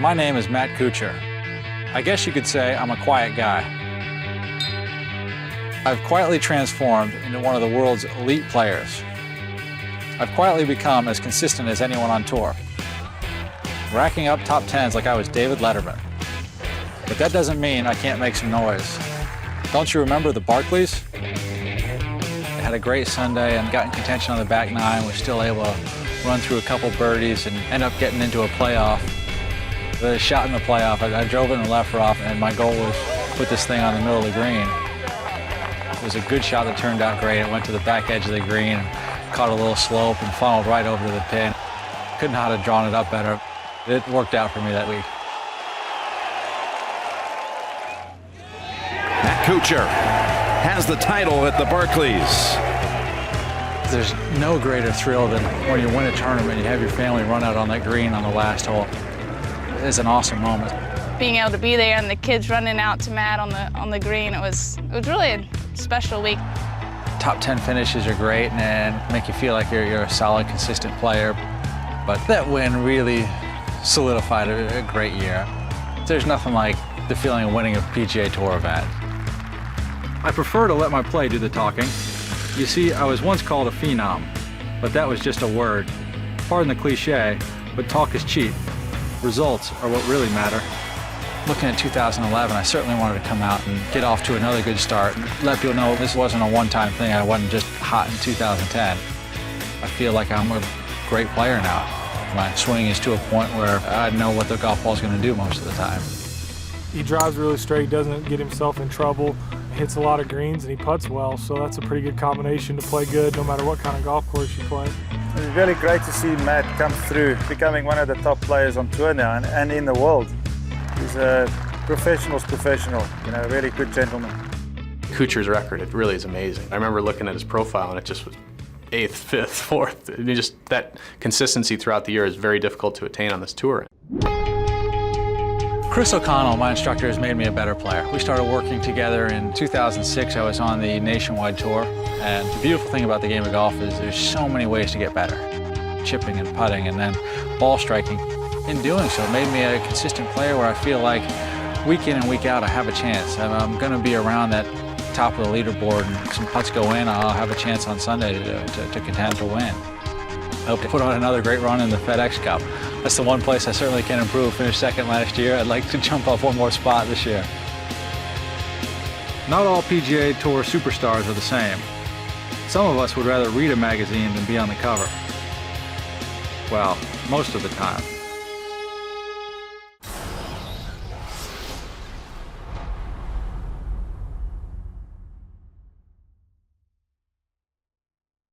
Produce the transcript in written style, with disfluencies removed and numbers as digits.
My name is Matt Kuchar. I guess you could say I'm a quiet guy. I've quietly transformed into one of the world's elite players. I've quietly become as consistent as anyone on tour, racking up top 10s like I was David Letterman. But that doesn't mean I can't make some noise. Don't you remember the Barclays? I had a great Sunday and got in contention on the back nine, was still able to run through a couple birdies and end up getting into a playoff. The shot in the playoff, I drove it in the left rough, and my goal was to put this thing on the middle of the green. It was a good shot that turned out great. It went to the back edge of the green, caught a little slope, and funneled right over to the pin. Couldn't have drawn it up better. It worked out for me that week. Matt Kuchar has the title at the Barclays. There's no greater thrill than when you win a tournament and you have your family run out on that green on the last hole. It's an awesome moment. Being able to be there and the kids running out to Matt on the green, it was really a special week. Top 10 finishes are great and make you feel like you're a solid, consistent player. But that win really solidified a great year. There's nothing like the feeling of winning a PGA Tour event. I prefer to let my play do the talking. You see, I was once called a phenom, but that was just a word. Pardon the cliche, but talk is cheap. Results are what really matter. Looking at 2011, I certainly wanted to come out and get off to another good start and let people know this wasn't a one-time thing. I wasn't just hot in 2010. I feel like I'm a great player now. My swing is to a point where I know what the golf ball's going to do most of the time. He drives really straight, doesn't get himself in trouble, hits a lot of greens, and he putts well, so that's a pretty good combination to play good no matter what kind of golf course you play. It's really great to see Matt come through, becoming one of the top players on tour now and in the world. He's a professional's professional, a really good gentleman. Kuchar's record, it really is amazing. I remember looking at his profile and it just was 8th, 5th, 4th. Just that consistency throughout the year is very difficult to attain on this tour. Chris O'Connell, my instructor, has made me a better player. We started working together in 2006. I was on the nationwide tour, and the beautiful thing about the game of golf is there's so many ways to get better. Chipping and putting and then ball striking. In doing so, it made me a consistent player where I feel like week in and week out I have a chance. I'm going to be around that top of the leaderboard, and if some putts go in, I'll have a chance on Sunday to contend to win. I hope to put on another great run in the FedEx Cup. That's the one place I certainly can improve. Finished second last year. I'd like to jump up one more spot this year. Not all PGA Tour superstars are the same. Some of us would rather read a magazine than be on the cover. Well, most of the time.